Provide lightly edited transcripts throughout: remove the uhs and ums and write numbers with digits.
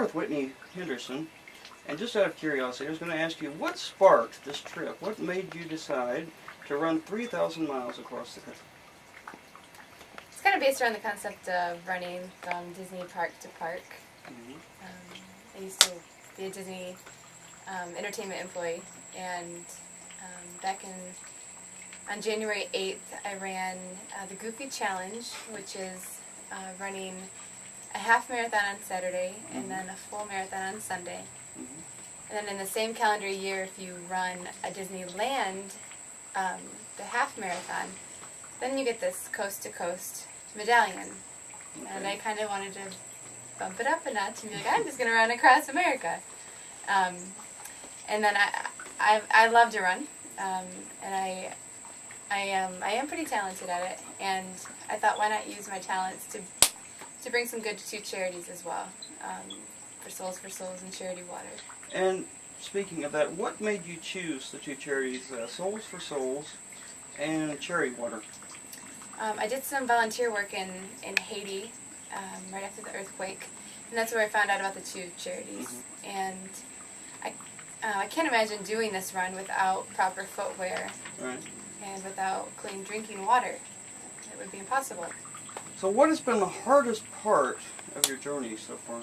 here with Whitney Henderson, and just out of curiosity, I was going to ask you, what sparked this trip? What made you decide to run 3,000 miles across the country? It's kind of based around the concept of running from Disney park to park. Mm-hmm. I used to be a Disney entertainment employee, and back on January 8th, I ran the Goofy Challenge, which is running a half marathon on Saturday and then a full marathon on Sunday. And then in the same calendar year, if you run a Disneyland, the half marathon, then you get this coast-to-coast medallion. Okay. And I kind of wanted to bump it up a notch and be like, I'm just going to run across America. And then I love to run, and I am pretty talented at it, and I thought, why not use my talents to bring some good to charities as well, for Souls and Charity Water. And speaking of that, what made you choose the two charities, Souls for Souls and Charity Water? I did some volunteer work in Haiti right after the earthquake, and that's where I found out about the two charities. And I can't imagine doing this run without proper footwear and without clean drinking water. It would be impossible. So what has been the hardest part of your journey so far?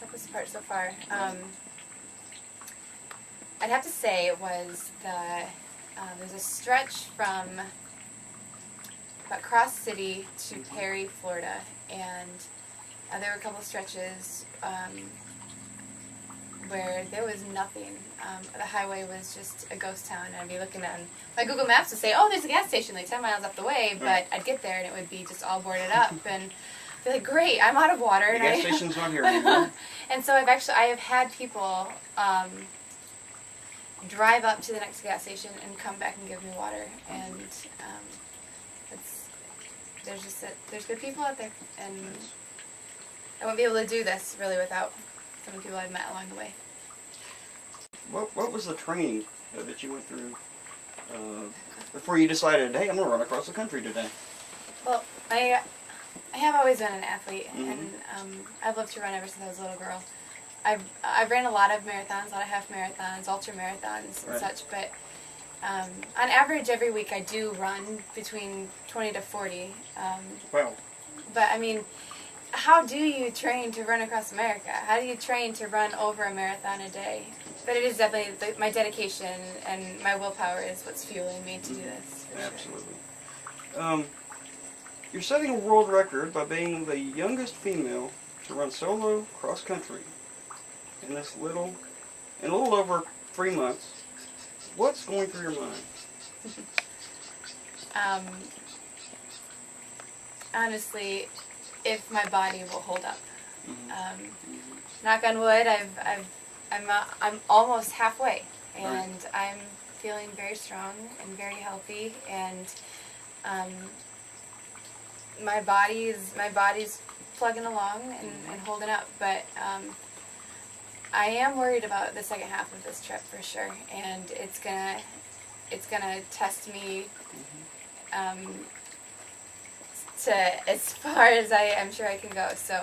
Toughest part so far? I'd have to say it was there's a stretch from about Cross City to Perry, Florida, and there were a couple stretches where there was nothing. The highway was just a ghost town, and I'd be looking on my Google Maps to say, oh, there's a gas station like 10 miles up the way, but I'd get there and it would be just all boarded up, and I'd be like, great, I'm out of water. The gas station's not here anymore. And so I have had people drive up to the next gas station and come back and give me water, and there's good people out there, and I wouldn't be able to do this really without some of the people I've met along the way. What was the training that you went through before you decided, hey, I'm going to run across the country today? Well, I have always been an athlete, and I've loved to run ever since I was a little girl. I've ran a lot of marathons, a lot of half marathons, ultra marathons, and such, but on average every week I do run between 20 to 40. Wow. But I mean, how do you train to run across America? How do you train to run over a marathon a day? But it is definitely my dedication and my willpower is what's fueling me to do this. Absolutely. Sure. You're setting a world record by being the youngest female to run solo cross country in a little over 3 months. What's going through your mind? Honestly, if my body will hold up. Knock on wood, I'm almost halfway, and I'm feeling very strong and very healthy, and my body's plugging along and holding up, but I am worried about the second half of this trip for sure, and it's gonna test me to as far as I'm sure I can go. So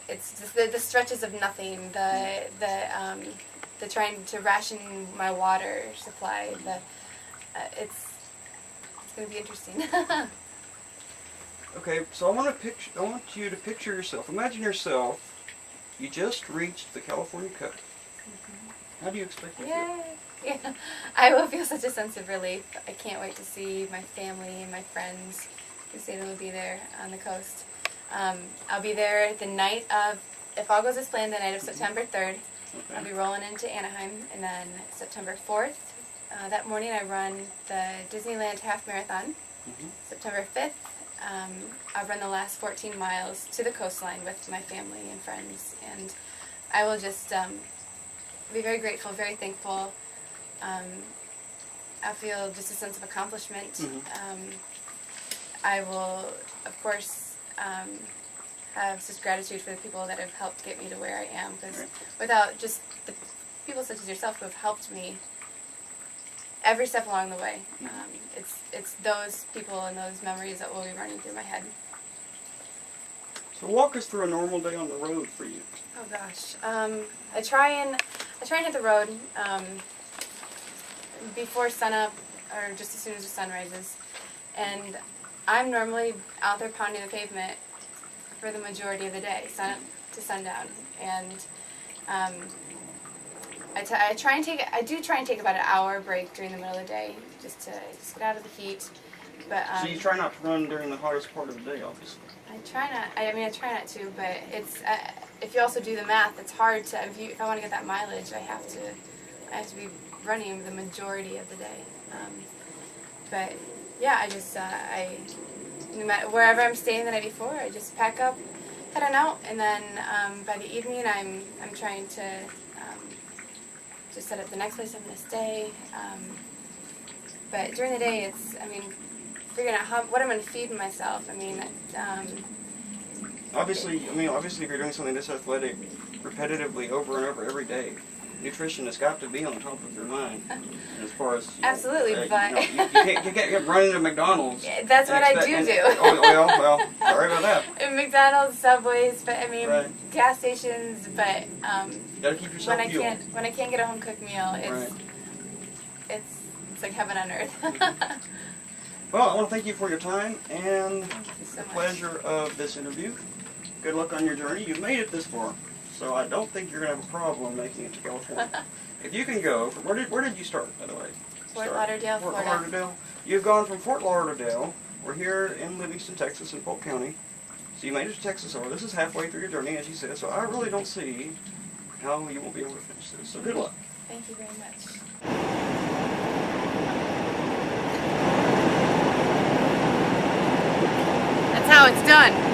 it's just the stretches of nothing, the trying to ration my water supply. It's going to be interesting. Okay, so I want you to picture yourself. Imagine yourself. You just reached the California Cup. How do you expect to feel? Yeah, I will feel such a sense of relief. I can't wait to see my family and my friends who say they'll be there on the coast. I'll be there the night of, if all goes as planned, the night of September 3rd. Okay. I'll be rolling into Anaheim, and then September 4th, that morning I run the Disneyland Half Marathon. September 5th, I'll run the last 14 miles to the coastline with my family and friends, and I will just be very grateful, very thankful. I feel just a sense of accomplishment. I will, of course, have such gratitude for the people that have helped get me to where I am, because without just the people such as yourself who have helped me every step along the way, it's those people and those memories that will be running through my head. So walk us through a normal day on the road for you. Oh gosh, I try and hit the road before sunup or just as soon as the sun rises, and I'm normally out there pounding the pavement for the majority of the day, sunup to sundown, and I do try and take about an hour break during the middle of the day just to get out of the heat. But So you try not to run during the hottest part of the day, obviously. I try not to, but it's if you also do the math, it's hard to if I want to get that mileage, I have to be running the majority of the day. But yeah, no matter wherever I'm staying the night before, I just pack up, head on out, and then by the evening I'm trying to just set up the next place I'm going to stay. But during the day, it's figuring out what I'm going to feed myself. Obviously, if you're doing something this athletic repetitively over and over every day, nutrition has got to be on top of your mind as far as absolutely, but you can't run into McDonald's. That's what I do. Well, sorry about that. McDonald's, Subways, but Right. gas stations. But Gotta keep yourself fueled. when I can't get a home cooked meal, it's like heaven on earth. Well, I want to thank you for your time and Thank you so the much. pleasure of this interview. Good luck on your journey. You've made it this far, so I don't think you're going to have a problem making it to California. If you can go, where did you start, by the way? Fort Lauderdale, Fort Florida. Lauderdale. You've gone from Fort Lauderdale. We're here in Livingston, Texas, in Polk County. So you made it to Texas over. This is halfway through your journey, as you said, so I really don't see how you won't be able to finish this. So good luck. Thank you very much. That's how it's done.